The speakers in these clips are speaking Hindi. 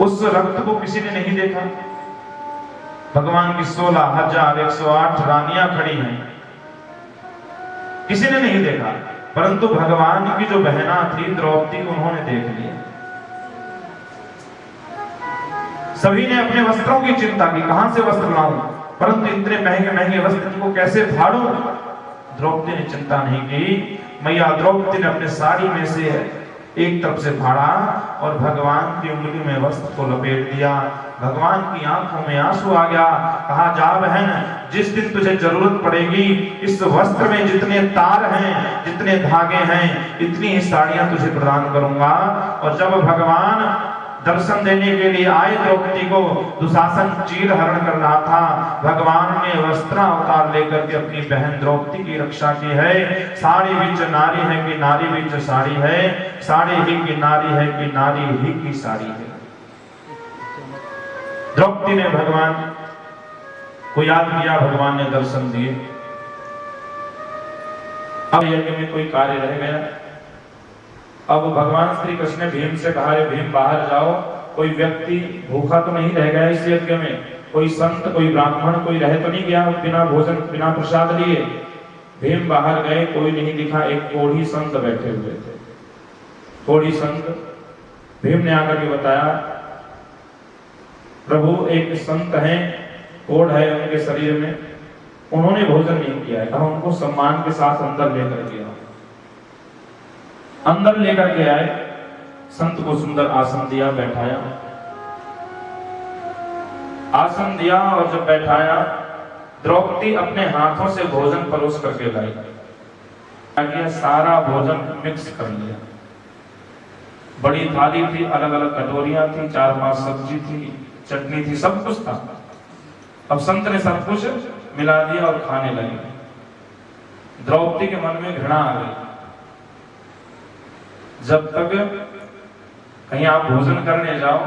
उस रक्त को किसी ने नहीं देखा। भगवान की 16,108 रानियां खड़ी हैं, किसी ने नहीं देखा, परंतु भगवान की जो बहना थी द्रौपदी, उन्होंने देख लिया। सभी ने अपने वस्त्रों की चिंता की, कहां से वस्त्र लाऊं, परंतु इतने महंगे महंगे वस्त्र को कैसे फाड़ूं। द्रौपदी ने चिंता नहीं की। मैया द्रौपदी ने अपने साड़ी में से एक तरफ से फाड़ा और भगवान की उंगली में वस्त्र को लपेट दिया। भगवान की आंखों में आंसू आ गया। कहा, जा बहन, जिस दिन तुझे जरूरत पड़ेगी इस वस्त्र में जितने तार हैं, जितने धागे हैं, इतनी ही साड़ियां तुझे प्रदान करूंगा। और जब भगवान दर्शन देने के लिए आए द्रौपदी को, दुशासन चीर हरण कर रहा था, भगवान ने वस्त्रावतार लेकर के अपनी बहन द्रौपदी की रक्षा की है। साड़ी बीच नारी है कि नारी बीच साड़ी है, साड़ी ही की नारी है कि नारी ही की साड़ी है। द्रौपदी ने भगवान को याद किया, भगवान ने दर्शन दिए। अब यज्ञ में कोई कार्य रह गया। अब भगवान श्री कृष्ण ने भीम से कहा, भीम बाहर जाओ, कोई व्यक्ति भूखा तो नहीं रह गया इस यज्ञ में, कोई संत, कोई ब्राह्मण, कोई रह तो नहीं गया बिना भोजन बिना प्रसाद लिए। भीम बाहर गए, कोई नहीं दिखा। एक कोढ़ी संत बैठे हुए थे। कोढ़ी संत, भीम ने आकर के बताया, प्रभु एक संत हैं, कोढ़ है उनके शरीर में, उन्होंने भोजन नहीं किया है। कहा, उनको सम्मान के साथ अंदर लेकर के आओ। अंदर लेकर के आए, संत को सुंदर आसन दिया, बैठाया। आसन दिया और जब बैठाया, द्रौपदी अपने हाथों से भोजन परोस करके लाई। सारा भोजन मिक्स कर लिया। बड़ी थाली थी, अलग अलग कटोरियां थी, 4-5 सब्जी थी, चटनी थी, सब कुछ था। अब संत ने सब कुछ मिला दिया और खाने लगे। द्रौपदी के मन में घृणा आ गई। जब तक कहीं आप भोजन करने जाओ,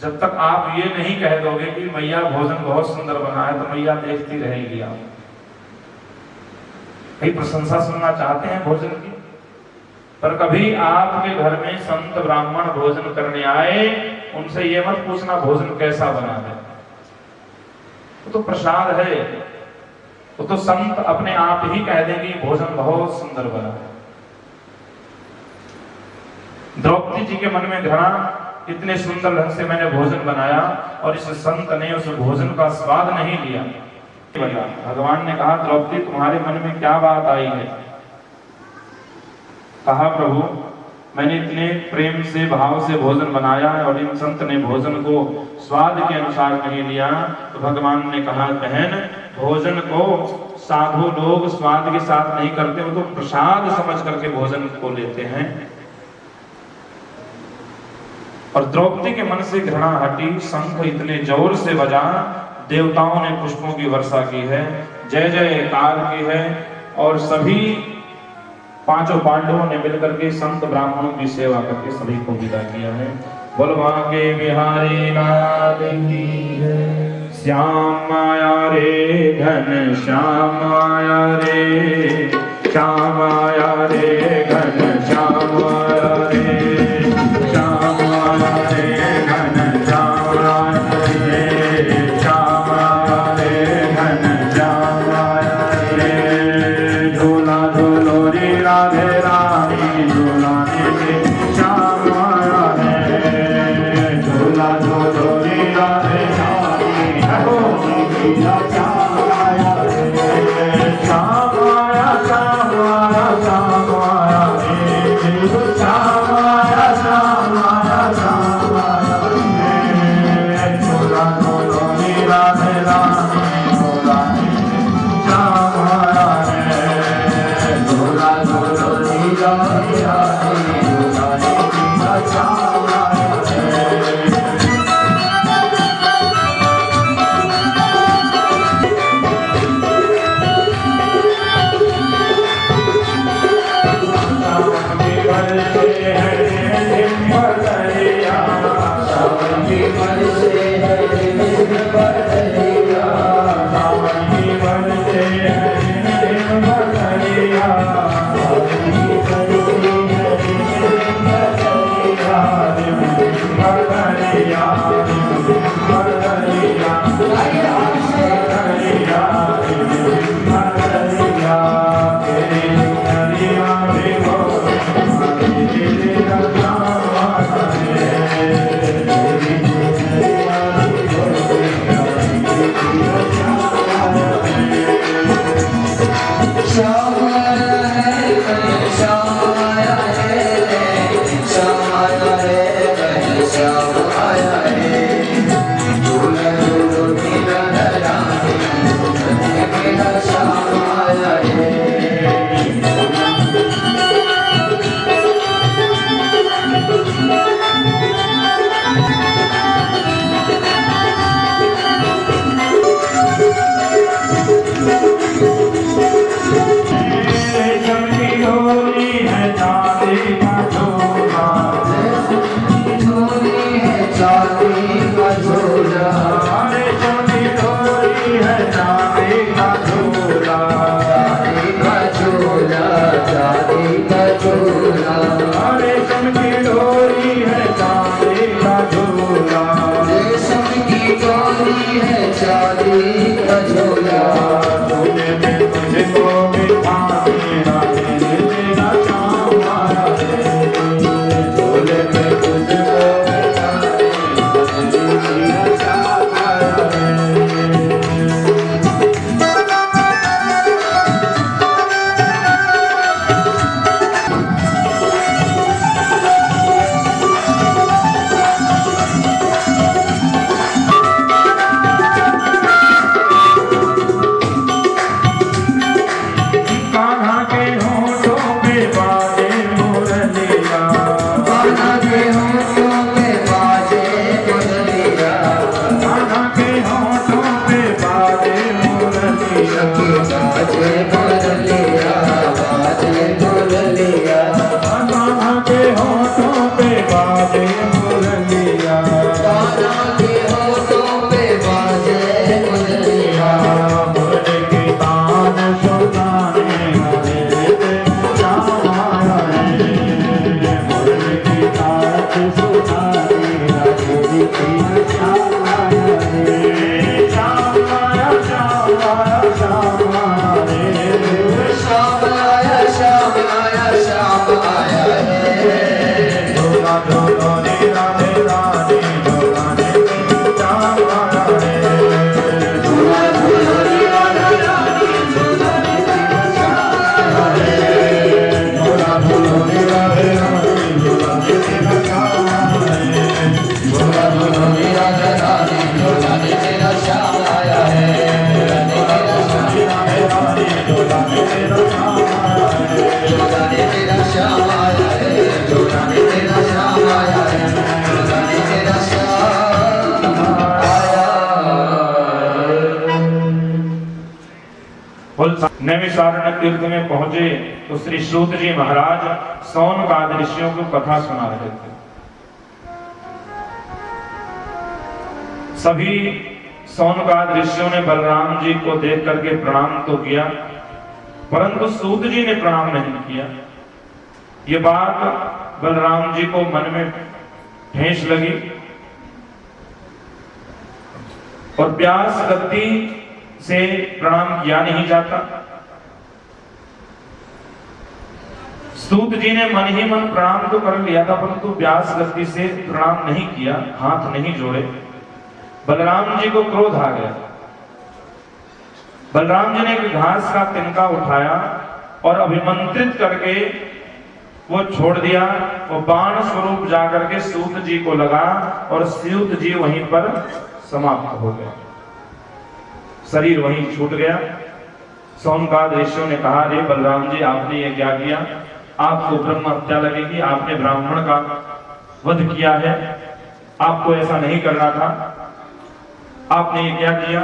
जब तक आप ये नहीं कह दोगे कि मैया भोजन बहुत सुंदर बना है, तो मैया देखती रहेगी। आप कई प्रशंसा सुनना चाहते हैं भोजन की, पर कभी आपके घर में संत ब्राह्मण भोजन करने आए, उनसे ये मत पूछना भोजन कैसा बना है। वो तो प्रसाद है, वो तो संत अपने आप ही कह देंगे भोजन बहुत सुंदर बना है। द्रौपदी जी के मन में घृणा, इतने सुंदर ढंग से मैंने भोजन बनाया और इस संत ने उस भोजन का स्वाद नहीं लिया। भगवान ने कहा, द्रौपदी तुम्हारे मन में क्या बात आई है। कहा, प्रभु मैंने इतने प्रेम से भाव से भोजन बनाया है और इन संत ने भोजन को स्वाद के अनुसार नहीं लिया। तो भगवान ने कहा, बहन, भोजन को साधु लोग स्वाद के साथ नहीं करते, वो तो प्रसाद समझ करके भोजन को लेते हैं। और द्रौपदी के मन से घृणा हटी। शंख इतने जोर से बजा, देवताओं ने पुष्पों की वर्षा की है, जय जयकार की है, और सभी 5 पांडवों ने मिलकर के संत ब्राह्मणों की सेवा करके सभी को विदा किया है। बोलवा के बिहारी नाथ की जय। श्याम आया रे घन श्याम आया रे, श्याम आया रे घन श्याम आया रे, श्याम आया रे घन श्याम आया रे, श्याम आया रे घन श्याम आया रे। झूला झूलो रे राधे रानी, झूलाने के श्याम आया है। झूला झूलो रे राधे रानी, श्याम आया रे, श्याम आया, श्याम आया, श्याम आया रे। बाजे मुरलिया, कान्हा के होठों पे बाजे मुरलिया, मुरली की तान सुनाने हरे श्याम आया है, मुरली की तान सुनाने हरे श्याम आया है, श्याम आया श्याम आया श्याम आया रे, श्याम आया श्याम आया श्याम आया है, झूला झूलो रे राधे राधे झूलाने श्याम आया है, झूला झूलो रे राधा रानी झूलाने श्याम आया है, झूला झूलो रे राधे राधे झूलाने श्याम आया है, झूला झूलो रे राधा रानी झूलाने तेरा श्याम आया है, झूलाने तेरा श्याम आया है, झूलाने तेरा श्याम आया है, झूलाने तेरा श्याम आया है। नैमिषारण्य तीर्थ में पहुंचे तो श्री सूत जी महाराज सौनकादि ऋषियों को कथा सुना रहे थे। सभी सौनकादि ऋषियों ने बलराम जी को देख करके प्रणाम तो किया, परंतु सूत जी ने प्रणाम नहीं किया। ये बात बलराम जी को मन में ठेस लगी और व्यास गद्दी से प्रणाम किया नहीं जाता। सूत जी ने मन ही मन प्रणाम तो कर लिया था, परंतु व्यास गद्दी से प्रणाम नहीं किया, हाथ नहीं जोड़े। बलराम जी को क्रोध आ गया। बलराम जी ने एक घास का तिनका उठाया और अभिमंत्रित करके वो छोड़ दिया। वो बाण स्वरूप जाकर के सूत जी को लगा और सूत जी वहीं पर समाप्त हो गए, शरीर वहीं छूट गया। सौनकादि ऋषियों ने कहा, रे बलराम जी आपने ये क्या किया? आपको ब्रह्म हत्या लगेगी, आपने ब्राह्मण का वध किया है, आपको ऐसा नहीं करना था, आपने ये क्या किया?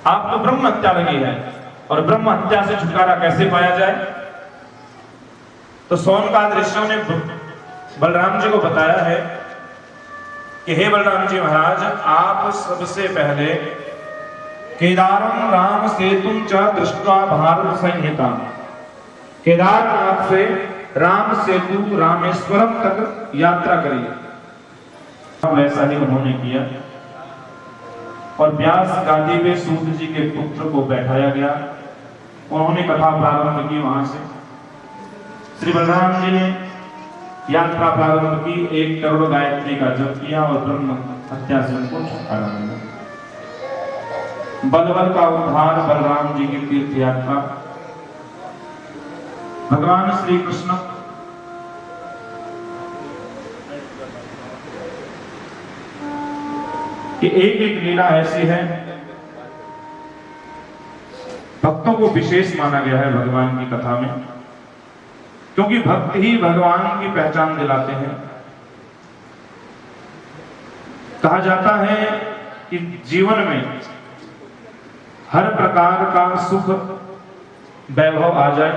आपको ब्रह्म हत्या लगी है और ब्रह्म हत्या से छुटकारा कैसे पाया जाए? तो सौनकादि ऋषियों ने बलराम जी को बताया है कि हे बलराम जी महाराज, आप सबसे पहले केदारम राम सेतुम च दृष्ट्वा भारत संहिता, केदारनाथ से राम सेतु रामेश्वरम तक यात्रा करिए। वैसा ही उन्होंने किया और व्यास गादी पे सूत जी के पुत्र को बैठाया गया। उन्होंने कथा प्रारंभ की। वहां से श्री बलराम जी ने यात्रा प्रारंभ की, 1 करोड़ गायत्री का जप किया और ब्रह्म हत्या से उनको छुटकारा मिला। बलबल का उद्धार, बलराम जी की तीर्थ यात्रा। भगवान श्री कृष्ण कि एक एक लीला ऐसी है, भक्तों को विशेष माना गया है भगवान की कथा में, क्योंकि भक्त ही भगवान की पहचान दिलाते हैं। कहा जाता है कि जीवन में हर प्रकार का सुख वैभव आ जाए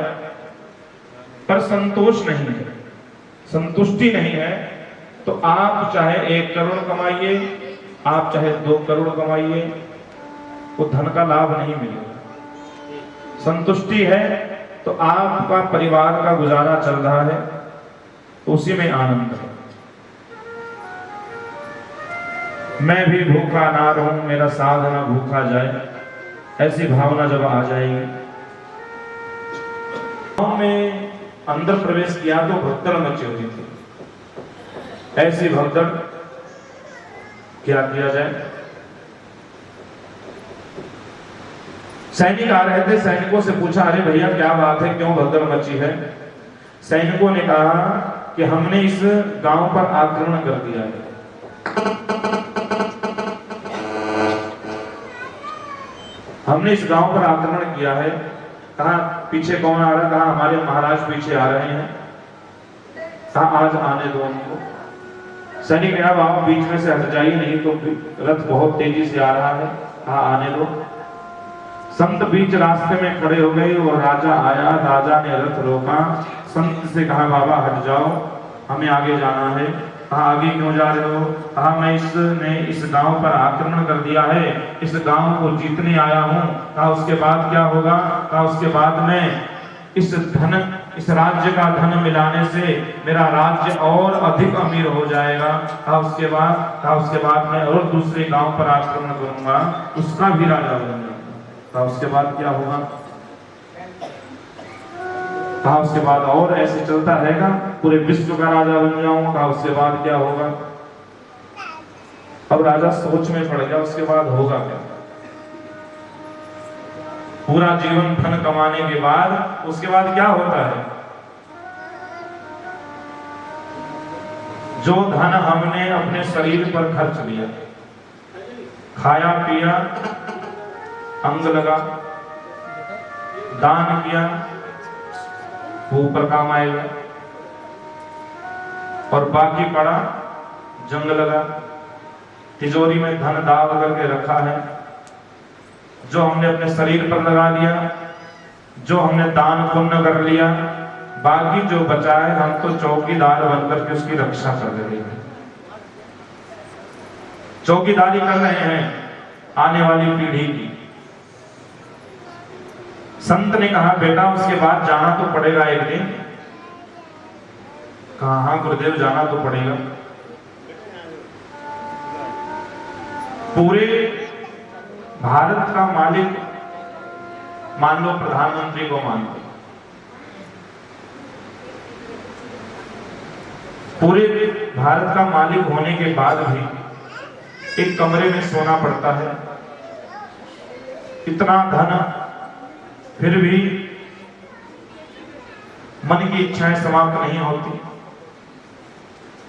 पर संतोष नहीं है, संतुष्टि नहीं है, तो आप चाहे 1 करोड़ कमाइए, आप चाहे 2 करोड़ कमाइए, वो धन का लाभ नहीं मिलेगा। संतुष्टि है तो आपका परिवार का गुजारा चल रहा है, तो उसी में आनंद है। मैं भी भूखा ना रहूं, मेरा साधना भूखा जाए, ऐसी भावना जब आ जाएगी। गांव में अंदर प्रवेश किया तो भगदड़ मची होती थी। ऐसी भगदड़ क्या किया जाए? सैनिक आ रहे थे, सैनिकों से पूछा, अरे भैया क्या बात है, क्यों भगदड़ मची है? सैनिकों ने कहा कि हमने इस गांव पर आक्रमण कर दिया है। हमने इस गांव पर आक्रमण किया है। कहा पीछे कौन आ रहा है? कहा हमारे महाराज पीछे आ रहे हैं। कहा आज आने दो उनको। सैनिक ने कहा आप बीच में से हट जाइए, नहीं तो रथ बहुत तेजी से आ रहा है। कहा आने दो। संत बीच रास्ते में खड़े हो गए और राजा आया। राजा ने रथ रोका, संत से कहा बाबा हट जाओ, हमें आगे जाना है। कहा आगे क्यों जा रहे हो? कहा मैं इसने इस गांव पर आक्रमण कर दिया है, इस गांव को जीतने आया हूं। कहा उसके बाद क्या होगा? कहा उसके बाद में इस राज्य का धन मिलाने से मेरा राज्य और अधिक अमीर हो जाएगा। कहा उसके बाद मैं और दूसरे गांव पर आक्रमण करूंगा, उसका भी राजा बनूंगा। कहा उसके बाद क्या होगा? कहा उसके बाद और ऐसे चलता रहेगा, पूरे विश्व का राजा बन जाऊंगा। कहा उसके बाद क्या होगा? अब राजा सोच में पड़ गया, उसके बाद होगा क्या? पूरा जीवन धन कमाने के बाद उसके बाद क्या होता है? जो धन हमने अपने शरीर पर खर्च लिया, खाया पिया, अंग लगा, दान किया, वो ऊपर काम आएगा। और बाकी पड़ा, जंग लगा, तिजोरी में धन दाब करके रखा है, जो हमने अपने शरीर पर लगा लिया, जो हमने दान पुण्य कर लिया, बाकी जो बचा है हम तो चौकीदार बनकर के उसकी रक्षा कर रहे हैं, चौकीदारी कर रहे हैं आने वाली पीढ़ी की। संत ने कहा बेटा उसके बाद जाना तो पड़ेगा एक दिन। कहा हाँ गुरुदेव जाना तो पड़ेगा। पूरे भारत का मालिक मान लो, प्रधानमंत्री को मान लो, पूरे भारत का मालिक होने के बाद भी एक कमरे में सोना पड़ता है, इतना धन, फिर भी मन की इच्छाएं समाप्त नहीं होती।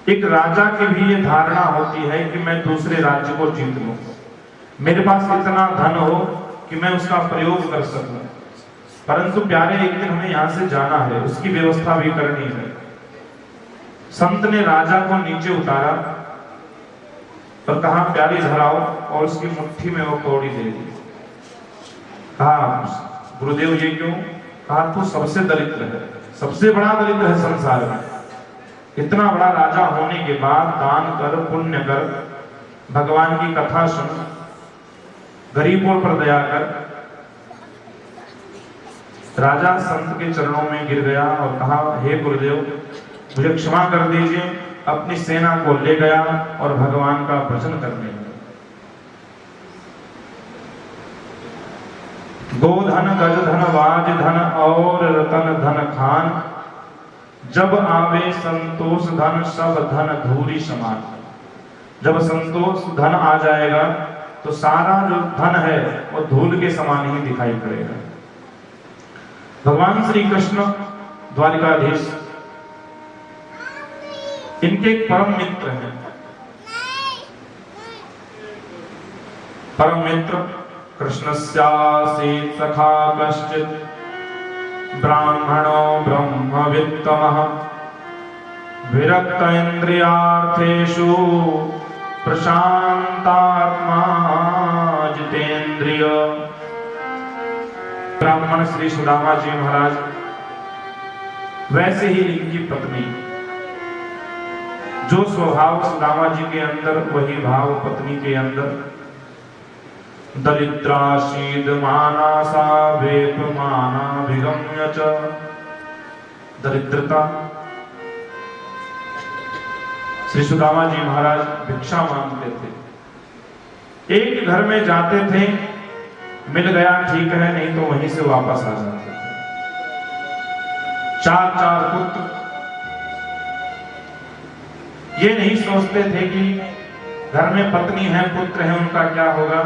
एक राजा की भी ये धारणा होती है कि मैं दूसरे राज्य को जीत लूं, मेरे पास इतना धन हो कि मैं उसका प्रयोग कर सकूं। परंतु प्यारे एक दिन हमें यहां से जाना है, उसकी व्यवस्था भी करनी है। संत ने राजा को नीचे उतारा और कहा प्यारी धराओ, और उसकी मुट्ठी में वो कौड़ी दे दी। कहा गुरुदेव ये क्यों? कहा तू सबसे दरिद्र है, सबसे बड़ा दरिद्र है संसार में, इतना बड़ा राजा होने के बाद दान कर, पुण्य कर, भगवान की कथा सुन, गरीबों पर दया कर। राजा संत के चरणों में गिर गया और कहा हे गुरुदेव मुझे क्षमा कर दीजिए। अपनी सेना को ले गया और भगवान का भजन करने लगा। गोधन गज धन वाज धन और रतन धन खान, जब आवे संतोष धन सब धन धूरी समान। जब संतोष धन आ जाएगा तो सारा जो धन है वो धूल के समान ही दिखाई पड़ेगा। भगवान श्री कृष्ण द्वारिकाधीश, इनके एक परम मित्र हैं। परम मित्र कृष्णस्यासीत् सखा कश्चित्, ब्राह्मणो ब्रह्मवित्तमः, विरक्त इन्द्रियार्थेषु प्रशांतात्मा जितेन्द्रिय। ब्राह्मण श्री सुदामा जी महाराज, वैसे ही इनकी पत्नी, जो स्वभाव सुदामा जी के अंदर वही भाव पत्नी के अंदर। दरिद्राशीद मानासा वेपमाना विगम्य च, दरिद्रता। श्री सुदामा जी महाराज भिक्षा मांगते थे, एक घर में जाते थे, मिल गया ठीक है, नहीं तो वहीं से वापस आ जाते थे। चार चार पुत्र, ये नहीं सोचते थे कि घर में पत्नी है, पुत्र है, उनका क्या होगा।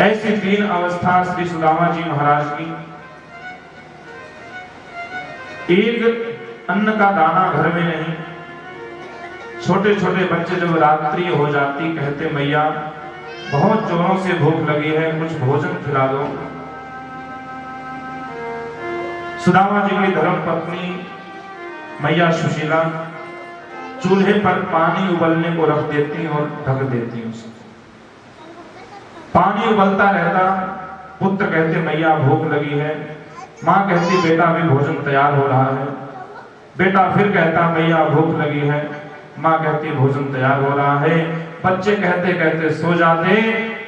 ऐसी दीन अवस्था श्री सुदामा जी महाराज की। एक अन्न का दाना घर में नहीं। छोटे छोटे बच्चे जब रात्रि हो जाती कहते मैया बहुत जोरों से भूख लगी है, कुछ भोजन खिला दो। सुदामा जी की धर्म पत्नी मैया सुशीला चूल्हे पर पानी उबलने को रख देती और ढक देती उसे। पानी उबलता रहता, पुत्र कहते मैया भूख लगी है, माँ कहती बेटा अभी भोजन तैयार हो रहा है। बेटा फिर कहता मैया भूख लगी है। माँ कहती भोजन तैयार हो रहा है। बच्चे कहते कहते सो जाते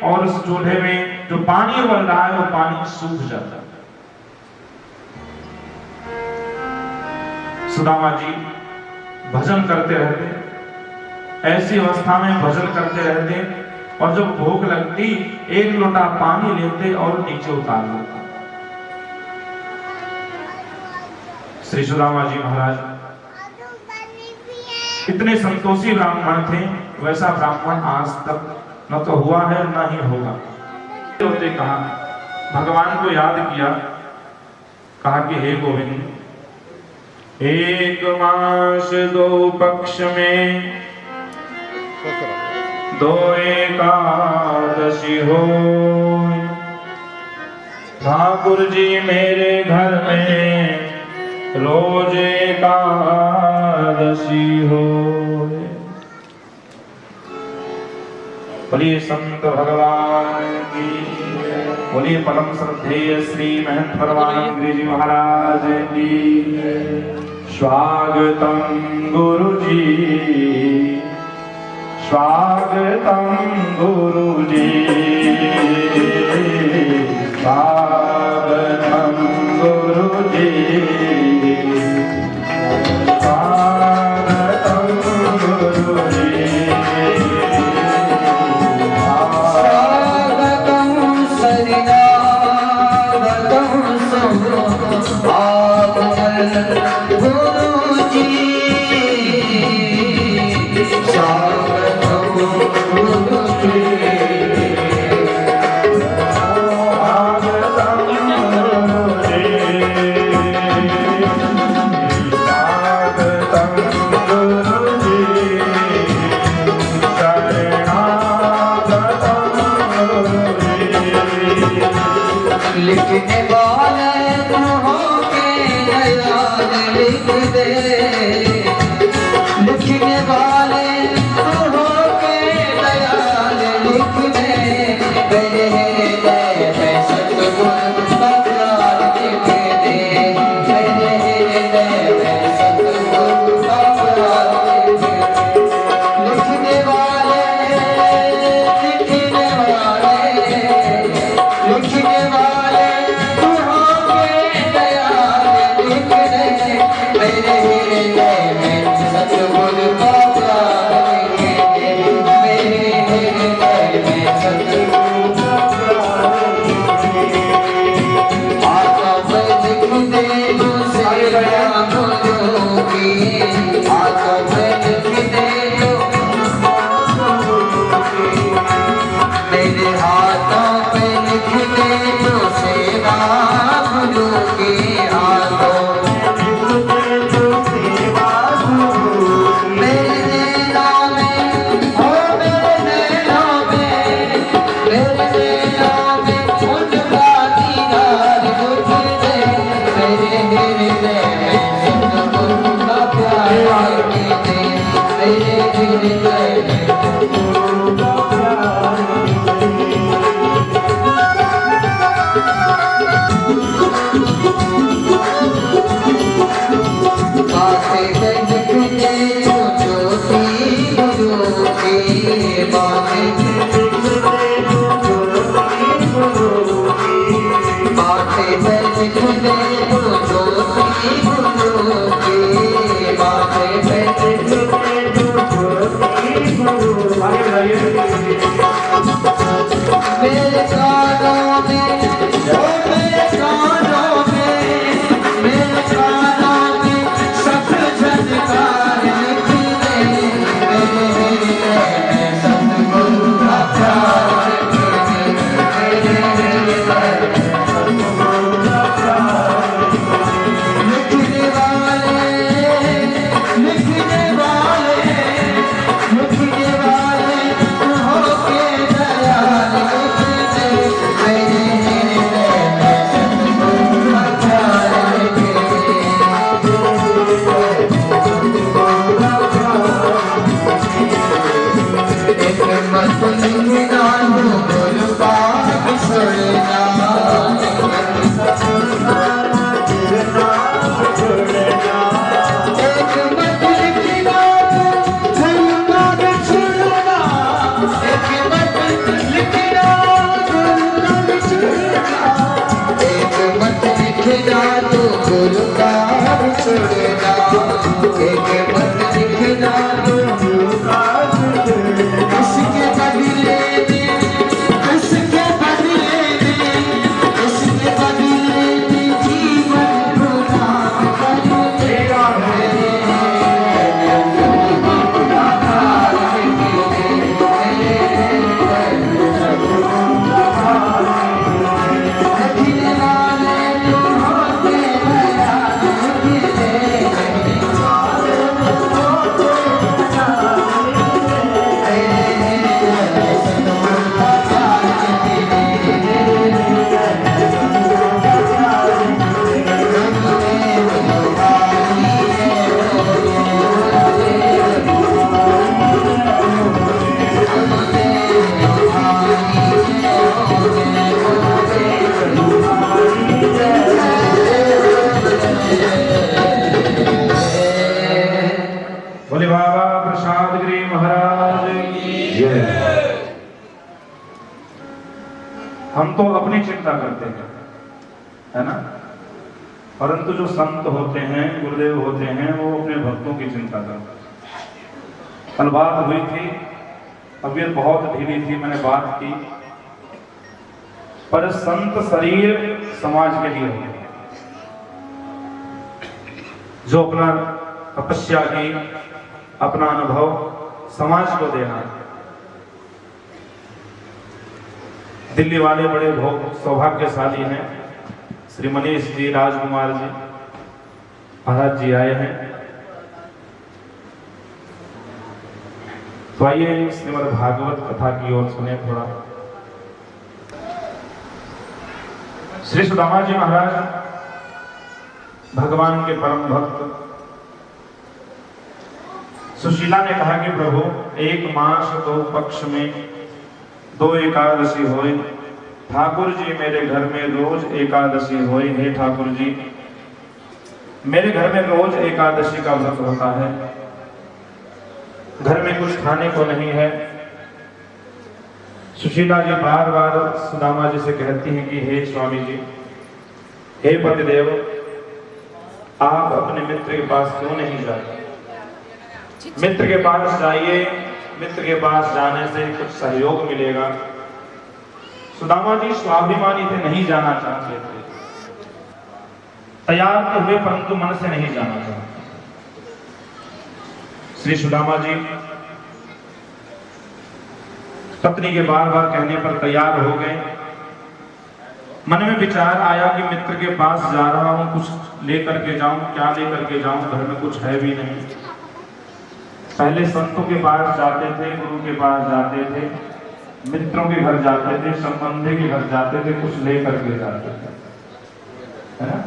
और उस चूल्हे में जो पानी उबल रहा है वो पानी सूख जाता। सुदामा जी भजन करते रहते, ऐसी अवस्था में भजन करते रहते और जब भूख लगती एक लोटा पानी लेते और नीचे उतार देते। श्री सुदामा जी महाराज इतने संतोषी ब्राह्मण थे, वैसा ब्राह्मण आज तक न तो हुआ है न ही होगा। होते कहा भगवान को याद किया, कहा कि हे गोविंद, एक मास दो पक्ष में दो एकादशी हो, ठाकुर जी मेरे घर में रोज एकादशी हो। बोलिए संत भगवान की, बोलिए परम श्रद्धेय श्री महंत परमानंद जी महाराज की। स्वागतम गुरु जी, स्वागतम गुरु जी, स्वागतम गुरु जी, स्वागतम गुरु जी, स्वागतम शरणागतम सब आगमन गुरु जी, स्वागतम गुरु जी, लिखने वाले तुहों के दयाल लिख दे, लिखने वाले तुहों के दयाल लिख दे, मेरे हृदय में सतगुरु का प्यार लिख दे, मेरे हृदय में सतगुरु का प्यार लिख दे, लिखने वाले लिखने वाले लिखने वाले मेरे हृदय में सतगुरु का प्यार लिख दे, मेरे हृदय में सतगुरु का प्यार लिख दे। आका में लिख दे जो सेवा गुरु की, आका में लिख दे जो मेरे हाथों पे लिख दे जो सेवा गुरु की, हाथों मेरे हृदय में संसार छोड़ना, एक पल दिखला दो उसके बदले में, उसके बदले में, उसके बदले में जीवन प्रदान करो तेरा बोले बाबा प्रसाद गिरी महाराज की जय। हम तो अपनी चिंता करते हैं, है ना, परंतु जो संत होते हैं, गुरुदेव होते हैं, वो अपने भक्तों की चिंता करते हैं। कल बात हुई थी, तबीयत बहुत ढीली थी, मैंने बात की, पर संत शरीर समाज के लिए होते हैं, जो अपना तपस्या की, अपना अनुभव समाज को देना। दिल्ली वाले बड़े सौभाग्यशाली हैं, श्री मनीष जी, राजकुमार जी महाराज जी आए हैं। तो आइए श्रीमद् भागवत कथा की ओर सुने थोड़ा। श्री सुदामा जी महाराज भगवान के परम भक्त। सुशीला ने कहा कि प्रभु, एक मास 2 पक्ष में 2 एकादशी होए, ठाकुर जी मेरे घर में रोज एकादशी होए। हे ठाकुर जी, मेरे घर में रोज एकादशी का व्रत होता है, घर में कुछ खाने को नहीं है। सुशीला जी बार बार सुदामा जी से कहती हैं कि हे स्वामी जी, हे पतिदेव, आप अपने मित्र के पास क्यों नहीं जाते? मित्र के पास जाइए, मित्र के पास जाने से कुछ सहयोग मिलेगा। सुदामा जी स्वाभिमानी थे, नहीं जाना चाहते थे, तैयार तो हुए परंतु मन से नहीं जाना चाहते। श्री सुदामा जी पत्नी के बार बार कहने पर तैयार हो गए। मन में विचार आया कि मित्र के पास जा रहा हूं, कुछ लेकर के जाऊं, क्या लेकर के जाऊं, घर में कुछ है भी नहीं। पहले संतों के पास जाते थे, गुरु के पास जाते थे, मित्रों के घर जाते थे, संबंधी के घर जाते थे, कुछ लेकर के जाते थे, है ना।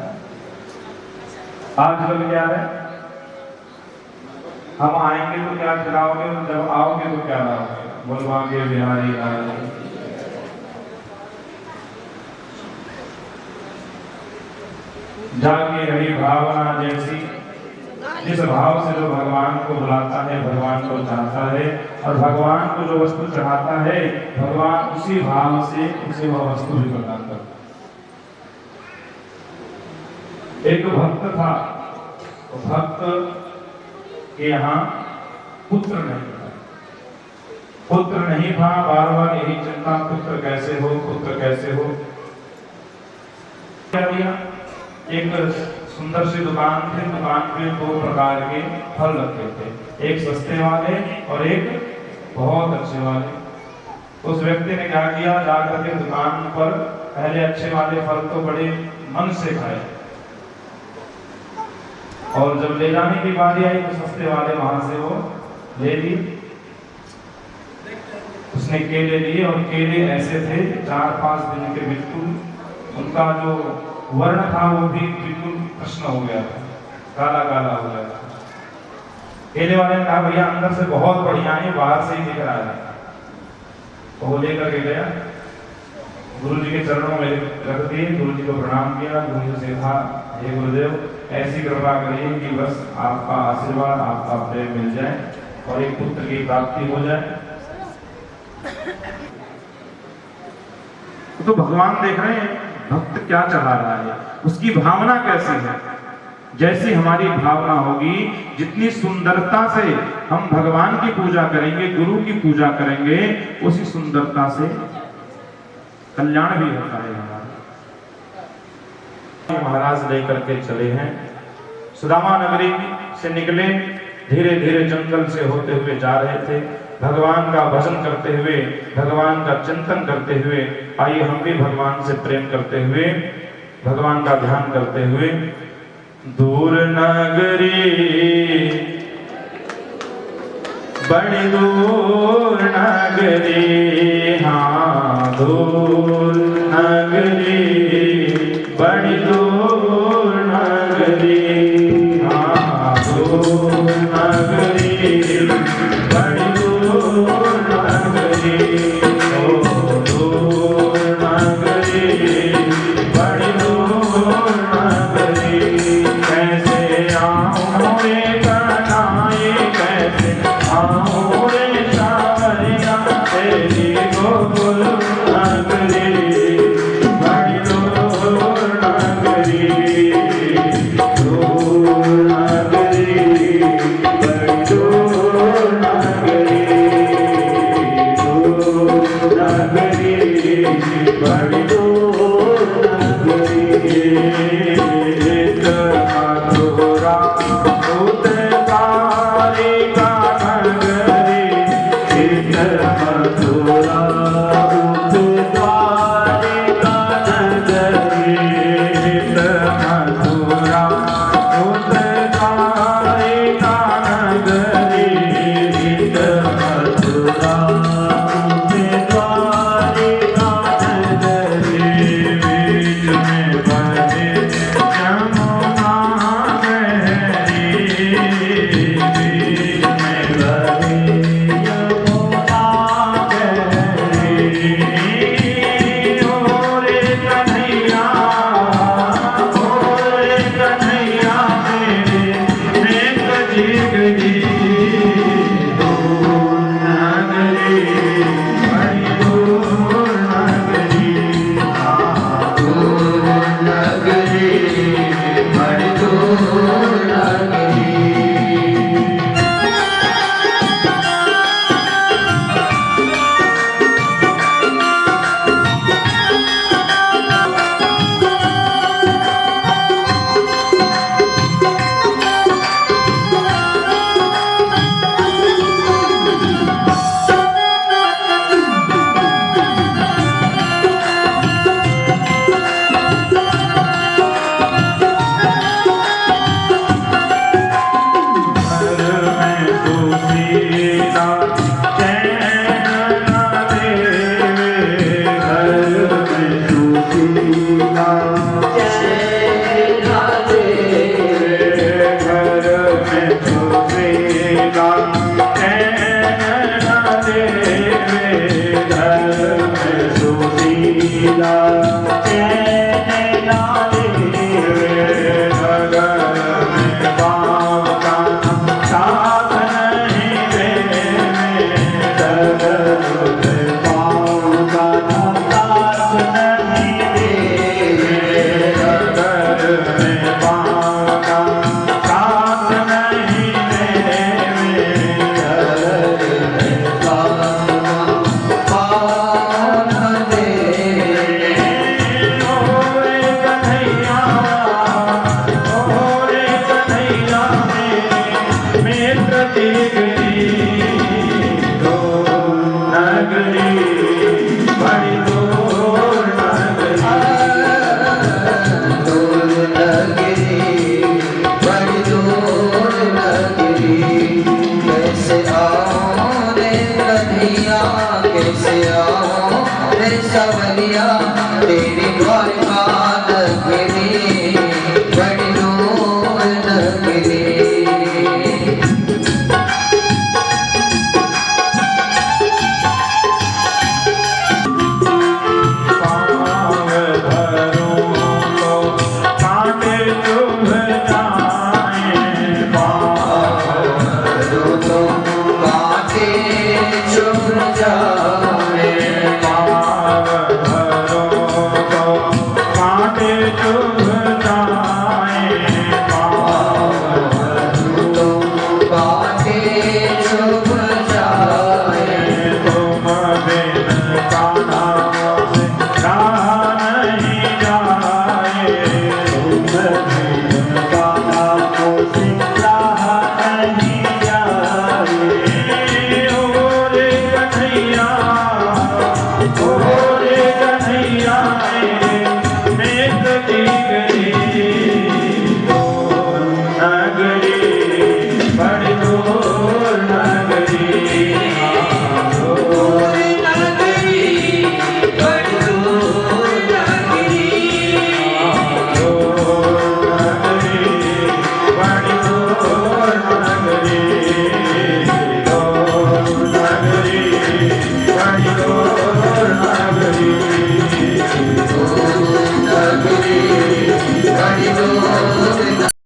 आजकल क्या है, हम आएंगे तो क्या खिलाओगे, जब आओगे तो क्या लाओगे, बोलवागे बिहारी आए। जागे रही भावना जैसी, जिस भाव से जो भगवान को बुलाता है, भगवान को चाहता है, और भगवान को जो वस्तु चढ़ाता है, भगवान उसी भाव से उसे वह वस्तु भी प्रदान करता है। एक भक्त था, तो भक्त के यहाँ पुत्र नहीं था, पुत्र नहीं था, बार बार यही चिंता, पुत्र कैसे हो, पुत्र कैसे हो। क्या किया, एक सुंदर सी दुकान थी, दुकान पे 2 प्रकार के फल रखे थे, एक सस्ते वाले और एक बहुत अच्छे वाले। उस व्यक्ति ने क्या किया, जाकर के दुकान पर पहले अच्छे वाले फल तो बड़े मन से खाए, और जब ले जाने की बारी आई तो सस्ते वाले वहां से वो ले लिए। उसने केले लिए, और केले ऐसे थे 4-5 दिन के, बिल्कुल उनका जो वर्ण था वो भी बिल्कुल प्रश्न हो गया था, काला काला हो गया था। केले वाले ने कहा भैया अंदर से बहुत बढ़िया है, बाहर से ही दिख रहा है। तो वो लेकर के गया, गुरु जी के चरणों में रख दिए, गुरु जी को प्रणाम किया, गुरु जी से कहा हे गुरुदेव, ऐसी कृपा करिए कि बस आपका आशीर्वाद, आपका प्रेम मिल जाए और एक पुत्र की प्राप्ति हो जाए। तो भगवान देख रहे हैं भक्त क्या चढ़ा रहा है, उसकी भावना कैसी है। जैसी हमारी भावना होगी, जितनी सुंदरता से हम भगवान की पूजा करेंगे, गुरु की पूजा करेंगे, उसी सुंदरता से कल्याण भी होता है हमारा। महाराज लेकर के चले हैं, सुदामा नगरी से निकले, धीरे धीरे जंगल से होते हुए जा रहे थे, भगवान का भजन करते हुए, भगवान का चिंतन करते हुए। आइए हम भी भगवान से प्रेम करते हुए, भगवान का ध्यान करते हुए। दूर नगरी बड़ी दूर नगरी, हाँ दूर नगरी बड़ी दूर नगरी, हाँ दूर नगरी बड़ी दूर नगरी, ओ दूर नगरी बड़ी दूर नगरी। कैसे आऊं रे कन्हाई, कैसे आऊं रे सावरिया, तेरी गोकुल नगरी बड़ी दूर नगरी, दूर